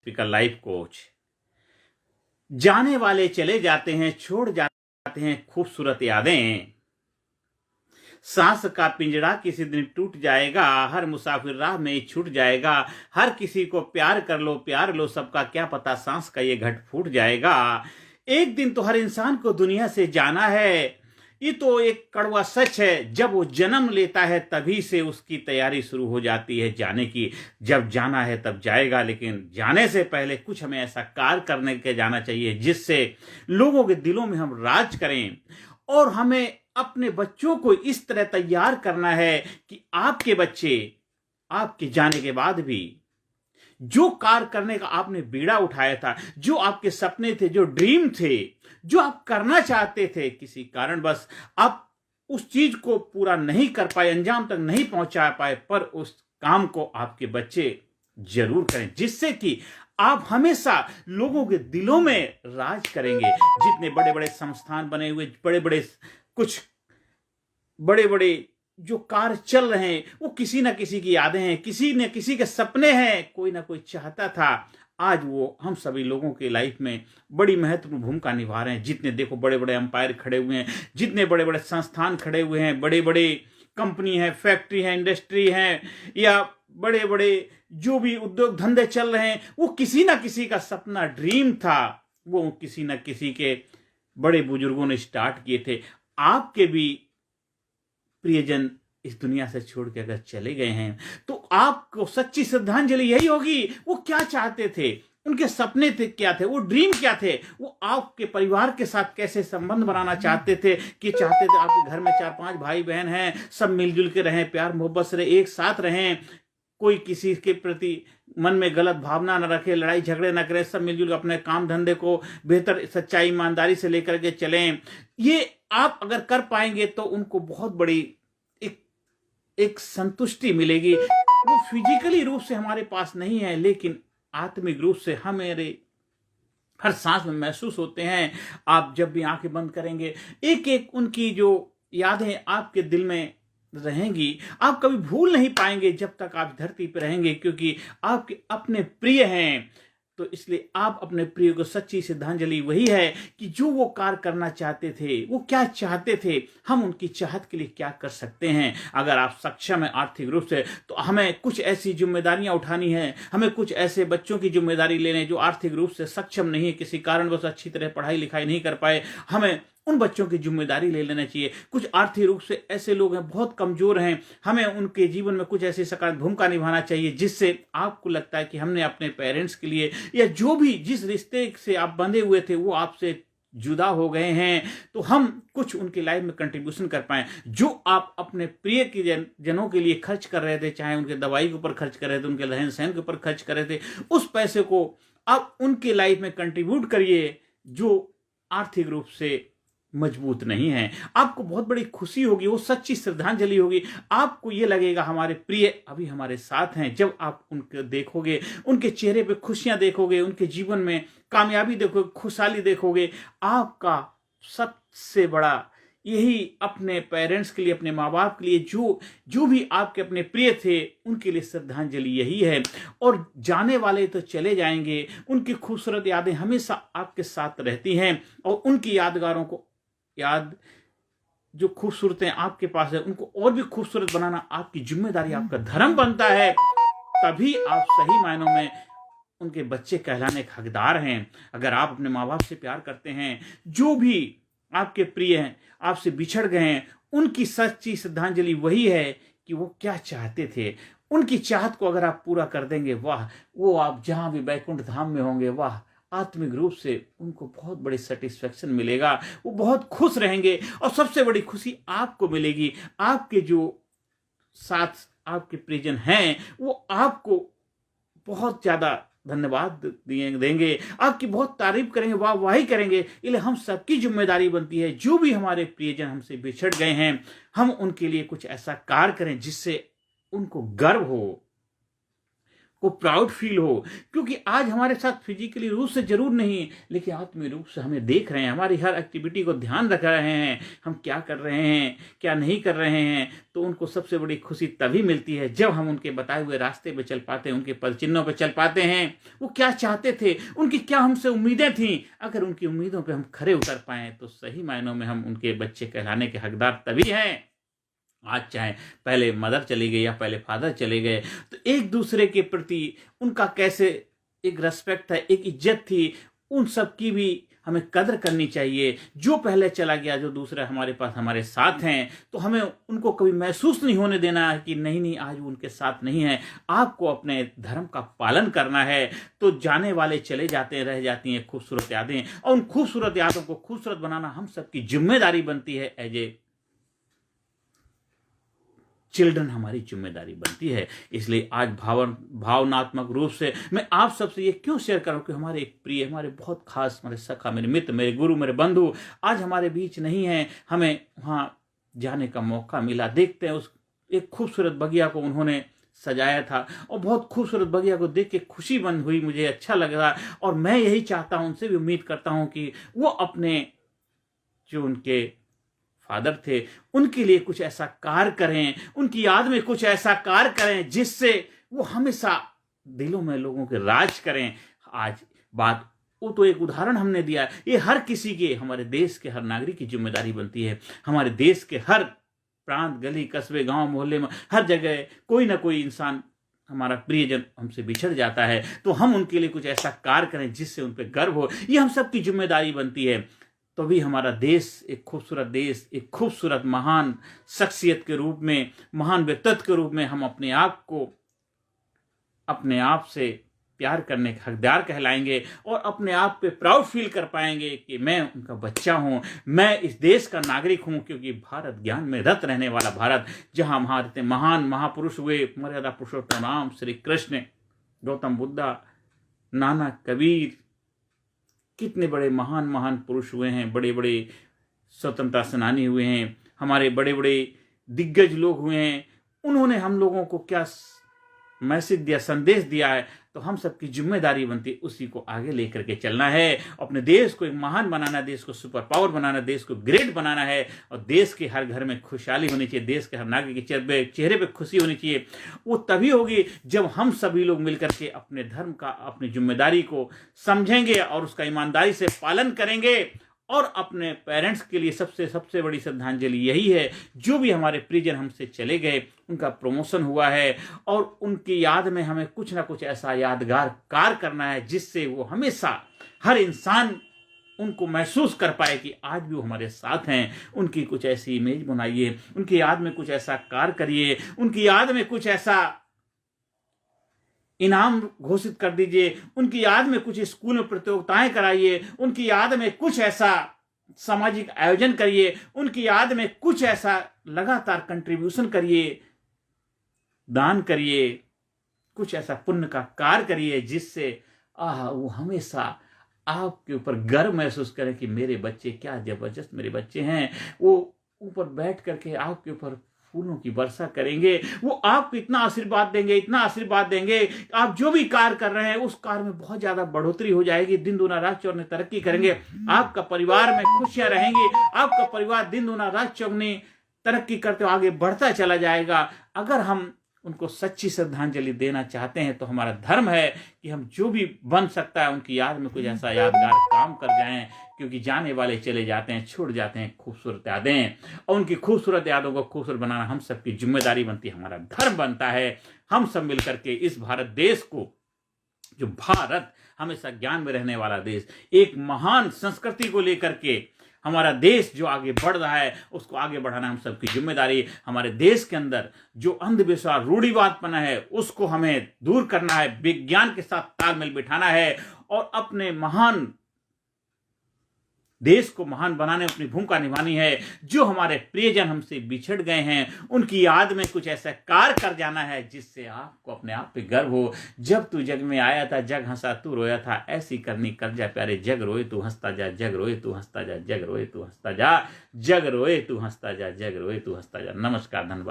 Speaker life coach. जाने वाले चले जाते हैं, छोड़ जाते हैं खूबसूरत यादें। सांस का पिंजरा किसी दिन टूट जाएगा, हर मुसाफिर राह में ही छूट जाएगा। हर किसी को प्यार लो, सबका क्या पता सांस का ये घट फूट जाएगा। एक दिन तो हर इंसान को दुनिया से जाना है, ये तो एक कड़वा सच है। जब वो जन्म लेता है तभी से उसकी तैयारी शुरू हो जाती है जाने की। जब जाना है तब जाएगा, लेकिन जाने से पहले कुछ हमें ऐसा कार्य करने के जाना चाहिए जिससे लोगों के दिलों में हम राज करें। और हमें अपने बच्चों को इस तरह तैयार करना है कि आपके बच्चे आपके जाने के बाद भी जो कार्य करने का आपने बीड़ा उठाया था, जो आपके सपने थे, जो ड्रीम थे, जो आप करना चाहते थे, किसी कारणवश आप उस चीज को पूरा नहीं कर पाए, अंजाम तक नहीं पहुंचा पाए, पर उस काम को आपके बच्चे जरूर करें जिससे कि आप हमेशा लोगों के दिलों में राज करेंगे। जितने बड़े बड़े संस्थान बने हुए, कुछ बड़े बड़े जो कार्य चल रहे हैं, वो किसी ना किसी की यादें हैं, किसी न किसी के सपने हैं, कोई ना कोई चाहता था। आज वो हम सभी लोगों के लाइफ में बड़ी महत्वपूर्ण भूमिका निभा रहे हैं। जितने देखो बड़े बड़े एम्पायर खड़े हुए हैं, जितने बड़े बड़े संस्थान खड़े हुए हैं, बड़े बड़े कंपनी है, फैक्ट्री है, इंडस्ट्री है, या बड़े बड़े जो भी उद्योग धंधे चल रहे हैं, वो किसी ना किसी का सपना, ड्रीम था। वो किसी ना किसी के बड़े बुजुर्गों ने स्टार्ट किए थे। आपके भी प्रियजन इस दुनिया से छोड़ के अगर चले गए हैं तो आपको सच्ची श्रद्धांजलि यही होगी। वो क्या चाहते थे, उनके सपने थे क्या थे, वो ड्रीम क्या थे, वो आपके परिवार के साथ कैसे संबंध बनाना चाहते थे, कि चाहते थे आपके घर में 4-5 भाई बहन हैं, सब मिलजुल के रहें, प्यार मोहब्बत से रहें, एक साथ रहें, कोई किसी के प्रति मन में गलत भावना न रखे, लड़ाई झगड़े न करें, सब मिलजुल अपने काम धंधे को बेहतर सच्चाई ईमानदारी से लेकर के चलें। ये आप अगर कर पाएंगे तो उनको बहुत बड़ी एक संतुष्टि मिलेगी। वो फिजिकली रूप से हमारे पास नहीं है, लेकिन आत्मिक रूप से हमारे हर सांस में महसूस होते हैं। आप जब भी आंखें बंद करेंगे, एक एक उनकी जो यादें आपके दिल में रहेंगी, आप कभी भूल नहीं पाएंगे जब तक आप धरती पर रहेंगे, क्योंकि आपके अपने प्रिय हैं। तो इसलिए आप अपने प्रिय को सच्ची श्रद्धांजलि वही है कि जो वो कार्य करना चाहते थे, वो क्या चाहते थे, हम उनकी चाहत के लिए क्या कर सकते हैं। अगर आप सक्षम हैं आर्थिक रूप से, तो हमें कुछ ऐसी जिम्मेदारियां उठानी है, हमें कुछ ऐसे बच्चों की जिम्मेदारी लेने जो आर्थिक रूप से सक्षम नहीं है, किसी कारणवश अच्छी तरह पढ़ाई लिखाई नहीं कर पाए, हमें उन बच्चों की जिम्मेदारी ले लेना चाहिए। कुछ आर्थिक रूप से ऐसे लोग हैं, बहुत कमजोर हैं, हमें उनके जीवन में कुछ ऐसी सकारात्मक भूमिका निभाना चाहिए जिससे आपको लगता है कि हमने अपने पेरेंट्स के लिए, या जो भी जिस रिश्ते से आप बंधे हुए थे वो आपसे जुदा हो गए हैं, तो हम कुछ उनकी लाइफ में कंट्रीब्यूशन कर पाए। जो आप अपने प्रिय के जनों के लिए खर्च कर रहे थे, चाहे उनके दवाई के ऊपर खर्च कर रहे थे, उनके रहन सहन के ऊपर खर्च कर रहे थे, उस पैसे को आप उनके लाइफ में कंट्रीब्यूट करिए जो आर्थिक रूप से मजबूत नहीं है। आपको बहुत बड़ी खुशी होगी, वो सच्ची श्रद्धांजलि होगी। आपको ये लगेगा हमारे प्रिय अभी हमारे साथ हैं। जब आप उनको देखोगे, उनके चेहरे पे खुशियां देखोगे, उनके जीवन में कामयाबी देखोगे, खुशहाली देखोगे, आपका सबसे बड़ा यही अपने पेरेंट्स के लिए, अपने माँ बाप के लिए, जो भी आपके अपने प्रिय थे, उनके लिए श्रद्धांजलि यही है। और जाने वाले तो चले जाएंगे, उनकी खूबसूरत यादें हमेशा आपके साथ रहती हैं, और उनकी यादगारों को जो खूबसूरतें आपके पास है, उनको और भी खूबसूरत बनाना आपकी जिम्मेदारी, आपका धर्म बनता है। तभी आप सही मायनों में उनके बच्चे कहलाने के हकदार हैं। अगर आप अपने माँ बाप से प्यार करते हैं, जो भी आपके प्रिय हैं, आपसे बिछड़ गए हैं, उनकी सच्ची श्रद्धांजलि वही है कि वो क्या चाहते थे। उनकी चाहत को अगर आप पूरा कर देंगे, वाह, वो आप जहां भी बैकुंठ धाम में होंगे, वाह, आत्मिक रूप से उनको बहुत बड़ी सेटिस्फेक्शन मिलेगा, वो बहुत खुश रहेंगे। और सबसे बड़ी खुशी आपको मिलेगी, आपके जो साथ आपके प्रियजन हैं वो आपको बहुत ज्यादा धन्यवाद देंगे, आपकी बहुत तारीफ करेंगे, वाह वाही करेंगे। इसलिए हम सबकी जिम्मेदारी बनती है, जो भी हमारे प्रियजन हमसे बिछड़ गए हैं, हम उनके लिए कुछ ऐसा कार्य करें जिससे उनको गर्व हो, को प्राउड फील हो, क्योंकि आज हमारे साथ फिजिकली रूप से जरूर नहीं, लेकिन आत्मीय रूप से हमें देख रहे हैं, हमारी हर एक्टिविटी को ध्यान रख रहे हैं, हम क्या कर रहे हैं क्या नहीं कर रहे हैं। तो उनको सबसे बड़ी खुशी तभी मिलती है जब हम उनके बताए हुए रास्ते पे चल पाते हैं, उनके पद चिन्हों पे चल पाते हैं। वो क्या चाहते थे, उनकी क्या हमसे उम्मीदें थी, अगर उनकी उम्मीदों पे हम खरे उतर पाए तो सही मायनों में हम उनके बच्चे कहलाने के हकदार तभी हैं। आज चाहे पहले मदर चली गई या पहले फादर चले गए, तो एक दूसरे के प्रति उनका कैसे एक रेस्पेक्ट था, एक इज्जत थी, उन सब की भी हमें कदर करनी चाहिए। जो पहले चला गया, जो दूसरा हमारे पास हमारे साथ हैं, तो हमें उनको कभी महसूस नहीं होने देना है कि नहीं आज वो उनके साथ नहीं है। आपको अपने धर्म का पालन करना है। तो जाने वाले चले जाते हैं, रह जाती हैं खूबसूरत यादें, और उन खूबसूरत यादों को खूबसूरत बनाना हम सबकी जिम्मेदारी बनती है। एज ए चिल्ड्रन हमारी जिम्मेदारी बनती है। इसलिए आज भावनात्मक रूप से मैं आप सबसे ये क्यों शेयर करूं कि हमारे एक प्रिय, हमारे बहुत खास, हमारे सखा, मेरे मित्र, मेरे गुरु, मेरे बंधु आज हमारे बीच नहीं है। हमें वहां जाने का मौका मिला। देखते हैं उस एक खूबसूरत बगिया को उन्होंने सजाया था, और बहुत खूबसूरत बगिया को देख के खुशी बंद हुई, मुझे अच्छा लग रहा। और मैं यही चाहता हूं, उनसे भी उम्मीद करता हूं कि वो अपने जो उनके फादर थे उनके लिए कुछ ऐसा कार्य करें, उनकी याद में कुछ ऐसा कार्य करें जिससे वो हमेशा दिलों में लोगों के राज करें। आज बात वो तो एक उदाहरण हमने दिया, ये हर किसी के, हमारे देश के हर नागरिक की जिम्मेदारी बनती है। हमारे देश के हर प्रांत, गली, कस्बे, गांव, मोहल्ले में हर जगह कोई ना कोई इंसान, हमारा प्रियजन हमसे बिछड़ जाता है, तो हम उनके लिए कुछ ऐसा कार्य करें जिससे उन पर गर्व हो। ये हम सबकी जिम्मेदारी बनती है। तो भी हमारा देश एक खूबसूरत देश, एक खूबसूरत महान शख्सियत के रूप में, महान व्यक्तित्व के रूप में हम अपने आप को अपने आप से प्यार करने के हकदार कहलाएंगे, और अपने आप पे प्राउड फील कर पाएंगे कि मैं उनका बच्चा हूं, मैं इस देश का नागरिक हूं। क्योंकि भारत ज्ञान में रत रहने वाला भारत, जहां हमारे महान महापुरुष हुए, मर्यादा पुरुषोत्तम राम, श्री कृष्ण, गौतम बुद्धा, नानक, कबीर, कितने बड़े महान महान पुरुष हुए हैं, बड़े बड़े स्वतंत्रता सेनानी हुए हैं, हमारे बड़े बड़े दिग्गज लोग हुए हैं। उन्होंने हम लोगों को क्या मैसेज दिया, संदेश दिया है, तो हम सबकी जिम्मेदारी बनती है उसी को आगे लेकर के चलना है। अपने देश को एक महान बनाना, देश को सुपर पावर बनाना, देश को ग्रेट बनाना है, और देश के हर घर में खुशहाली होनी चाहिए, देश के हर नागरिक के चेहरे पे खुशी होनी चाहिए। वो तभी होगी जब हम सभी लोग मिलकर के अपने धर्म का, अपनी जिम्मेदारी को समझेंगे और उसका ईमानदारी से पालन करेंगे। और अपने पेरेंट्स के लिए सबसे बड़ी श्रद्धांजलि यही है, जो भी हमारे परिजन हमसे चले गए, उनका प्रमोशन हुआ है, और उनकी याद में हमें कुछ ना कुछ ऐसा यादगार कार्य करना है जिससे वो हमेशा हर इंसान उनको महसूस कर पाए कि आज भी वो हमारे साथ हैं। उनकी कुछ ऐसी इमेज बनाइए, उनकी याद में कुछ ऐसा कार्य करिए, उनकी याद में कुछ ऐसा इनाम घोषित कर दीजिए, उनकी याद में कुछ स्कूल में प्रतियोगिताएं कराइए, उनकी याद में कुछ ऐसा सामाजिक आयोजन करिए, उनकी याद में कुछ ऐसा लगातार कंट्रीब्यूशन करिए, दान करिए, कुछ ऐसा पुण्य का कार्य करिए जिससे वो हमेशा आपके ऊपर गर्व महसूस करें कि मेरे बच्चे क्या जबरदस्त मेरे बच्चे हैं। वो ऊपर बैठ करके आपके ऊपर फूलों की वर्षा करेंगे, वो आपको इतना आशीर्वाद देंगे, इतना आशीर्वाद देंगे, आप जो भी कार्य कर रहे हैं उस कार्य में बहुत ज्यादा बढ़ोतरी हो जाएगी, दिन दूना रात चौगुनी तरक्की करेंगे, आपका परिवार में खुशियां रहेंगी, आपका परिवार दिन दूना रात चौगुनी तरक्की करते हुए आगे बढ़ता चला जाएगा। अगर हम उनको सच्ची श्रद्धांजलि देना चाहते हैं तो हमारा धर्म है कि हम जो भी बन सकता है उनकी याद में कुछ ऐसा यादगार काम कर जाएं, क्योंकि जाने वाले चले जाते हैं, छोड़ जाते हैं खूबसूरत यादें, और उनकी खूबसूरत यादों को खूबसूरत बनाना हम सबकी जिम्मेदारी बनती है, हमारा धर्म बनता है। हम सब मिलकर के इस भारत देश को, जो भारत हमेशा ज्ञान में रहने वाला देश, एक महान संस्कृति को लेकर के हमारा देश जो आगे बढ़ रहा है उसको आगे बढ़ाना हम सबकी जिम्मेदारी। हमारे देश के अंदर जो अंधविश्वास, रूढ़िवादपना है उसको हमें दूर करना है, विज्ञान के साथ तालमेल बिठाना है, और अपने महान देश को महान बनाने अपनी भूमिका निभानी है। जो हमारे प्रियजन हमसे बिछड़ गए हैं उनकी याद में कुछ ऐसा कार्य कर जाना है जिससे आपको अपने आप पे गर्व हो। जब तू जग में आया था जग हंसा तू रोया था, ऐसी करनी कर जा प्यारे, जग रोए तू हंसता जा, जग रोए तू हंसता जा, जग रोए तू हंसता जा, जग रोए तू हंसता जा, जग रोए तू हंसता जा। नमस्कार, धन्यवाद।